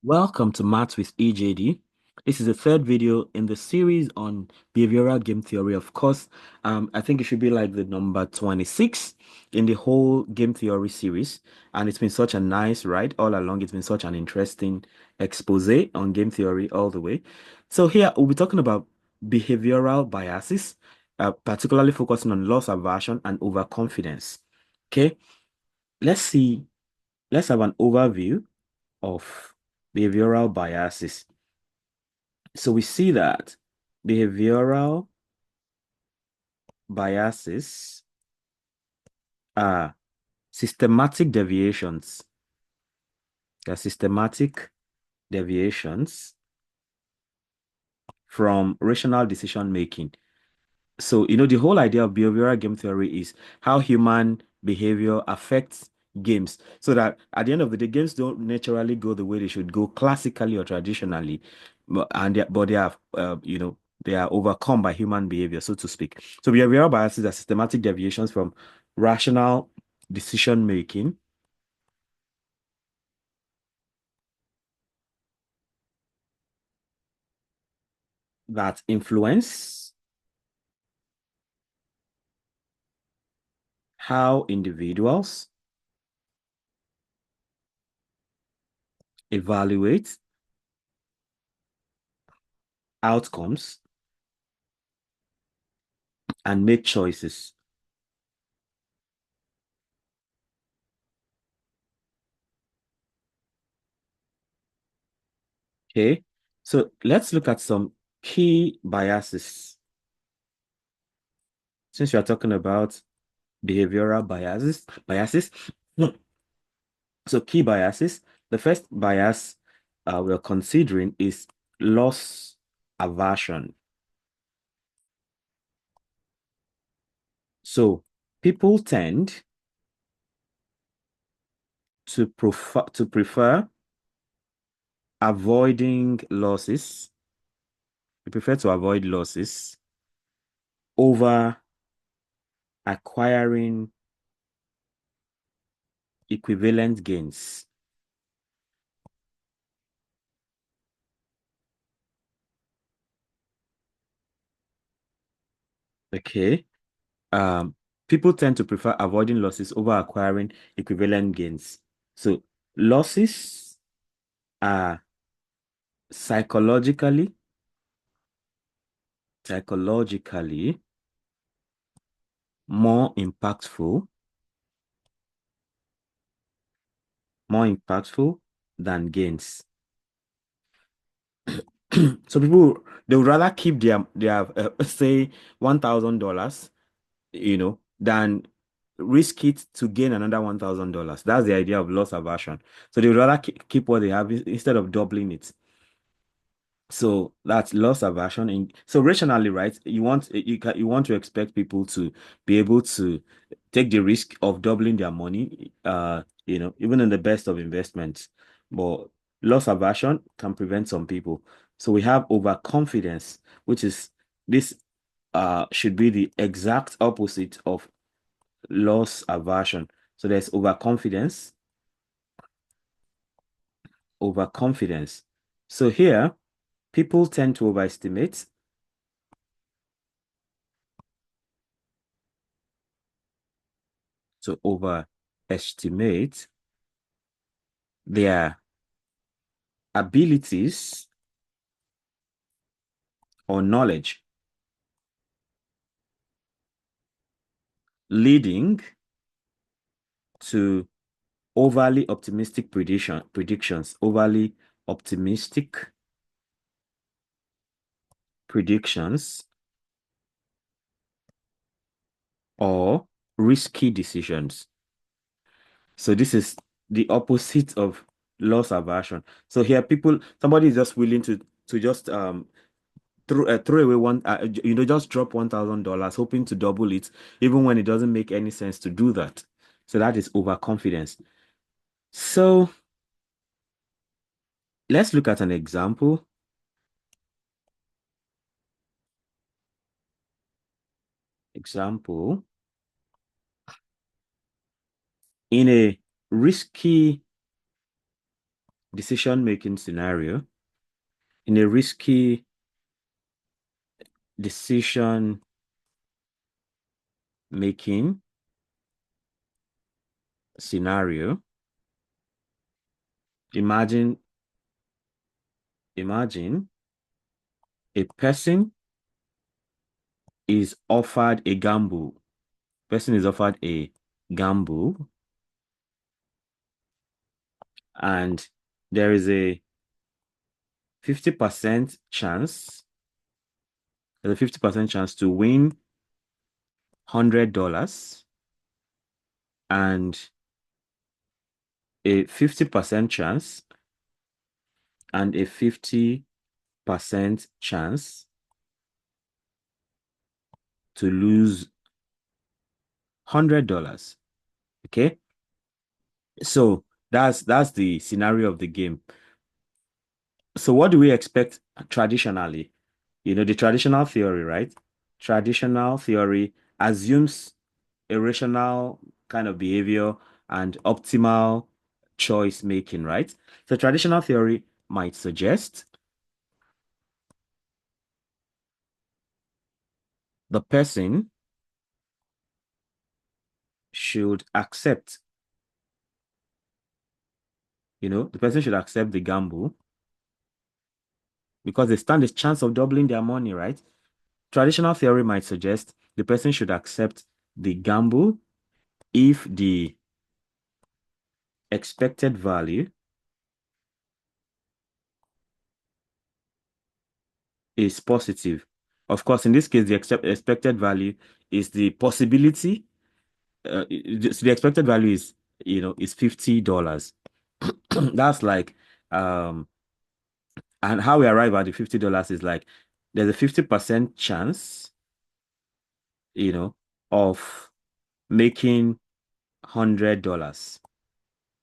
Welcome to Maths with EJD. This is the third video in the series on behavioral game theory. Of course, I think it should be like the number 26 in the whole game theory series. And it's been such a nice ride all along. It's been such an interesting expose on game theory all the way. So here we'll be talking about behavioral biases, particularly focusing on loss aversion and overconfidence. Okay, let's see. Let's have an overview of behavioral biases. So we see that behavioral biases are systematic deviations. They're systematic deviations from rational decision making. So, the whole idea of behavioral game theory is how human behavior affects games. So that at the end of the day, games don't naturally go the way they should go classically or traditionally, but they are, they are overcome by human behavior, so to speak. So behavioral biases are systematic deviations from rational decision making that influence how individuals evaluate outcomes and make choices. Okay, so let's look at some key biases. Since we are talking about behavioral biases. So key biases. The first bias we're considering is loss aversion. So people tend to prefer avoiding losses. They prefer to avoid losses over acquiring equivalent gains. Okay. Um, People tend to prefer avoiding losses over acquiring equivalent gains. So losses are psychologically, psychologically more impactful, more impactful than gains. So people they would rather keep their say $1,000, than risk it to gain another $1,000. That's the idea of loss aversion. So they would rather keep what they have instead of doubling it. So that's loss aversion. So rationally, right? You want to expect people to be able to take the risk of doubling their money, even in the best of investments. But loss aversion can prevent some people. So we have overconfidence, which is this should be the exact opposite of loss aversion. So there's overconfidence, overconfidence. So here, people tend to overestimate, to overestimate their abilities or knowledge, leading to overly optimistic predictions, overly optimistic predictions or risky decisions. So this is the opposite of loss aversion. So here, somebody is just willing to just throw away just drop $1,000, hoping to double it, even when it doesn't make any sense to do that. So that is overconfidence. So let's look at an example. Example, in a risky decision-making scenario, in a risky decision-making scenario, imagine a person is offered a gamble. Person is offered a gamble, and there is a 50% chance, there's a 50% chance to win $100 and a 50% chance and a 50% chance to lose $100. Okay. So that's the scenario of the game. So what do we expect traditionally? The traditional theory, right? Traditional theory assumes a rational kind of behavior and optimal choice making, right? So traditional theory might suggest the person should accept, the person should accept the gamble because they stand a chance of doubling their money, right? Traditional theory might suggest the person should accept the gamble if the expected value is positive. Of course, in this case, the expected value is the possibility. So the expected value is $50. That's like, and how we arrive at the $50 is like there's a 50% chance, of making $100.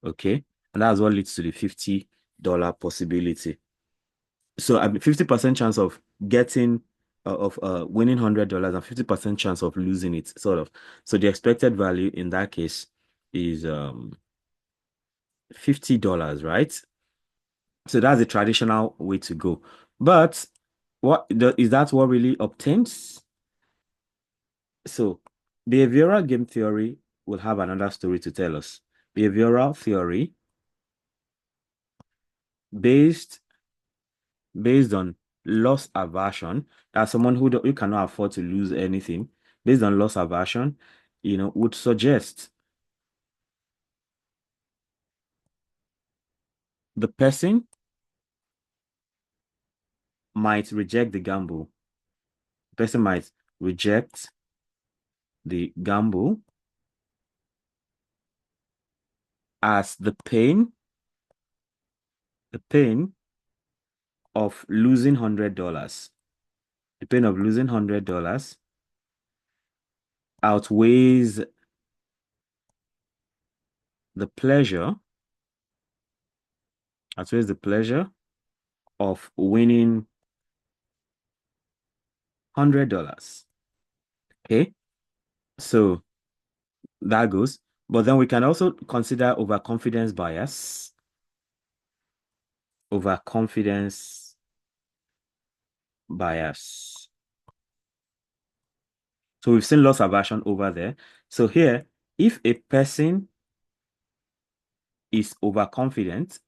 Okay. And that's what leads to the $50 possibility. So a 50% chance of getting of winning $100 and 50% chance of losing it, sort of. So the expected value in that case is $50, right? So that's the traditional way to go. But is that what really obtains? So behavioral game theory will have another story to tell us. Behavioral theory based based on loss aversion, as someone who cannot afford to lose anything, based on loss aversion, would suggest the person might reject the gamble. The person might reject the gamble as the pain of losing $100. The pain of losing $100 outweighs the pleasure, outweighs the pleasure of winning $100. Okay, so that goes. But then we can also consider overconfidence bias. Overconfidence bias. So we've seen loss aversion over there. So here, if a person is overconfident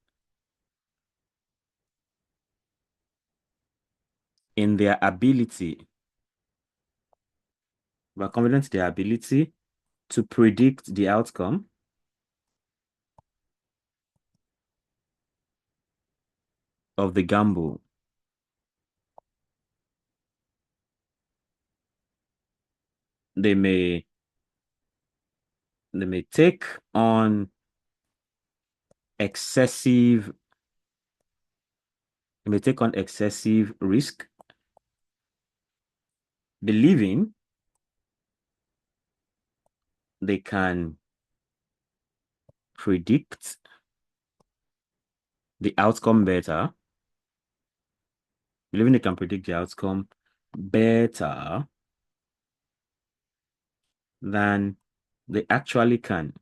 in their ability, overconfident in their ability to predict the outcome of the gamble, they may take on excessive risk, believing they can predict the outcome better, believing they can predict the outcome better than they actually can.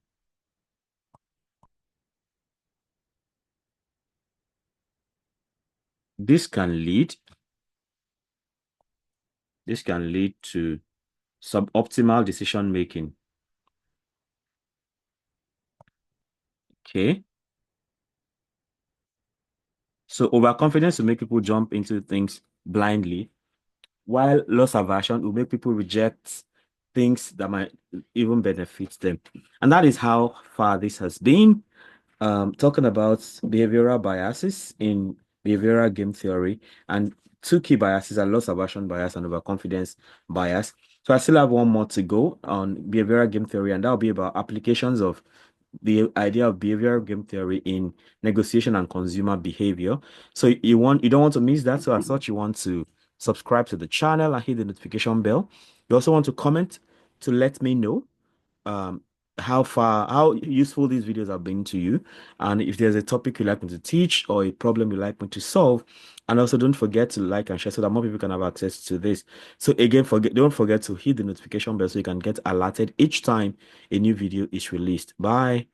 This can lead this can lead to suboptimal decision making. Okay. So overconfidence will make people jump into things blindly, while loss aversion will make people reject things that might even benefit them. And that is how far this has been. Talking about behavioral biases in behavioral game theory, and two key biases are loss aversion bias and overconfidence bias. So I still have one more to go on behavioral game theory, and that'll be about applications of the idea of behavioral game theory in negotiation and consumer behavior. So you don't want to miss that. So as such, you want to subscribe to the channel and hit the notification bell. You also want to comment to let me know um how useful these videos have been to you, and if there's a topic you'd like me to teach or a problem you'd like me to solve. And also don't forget to like and share so that more people can have access to this. So again, don't forget to hit the notification bell so you can get alerted each time a new video is released. Bye.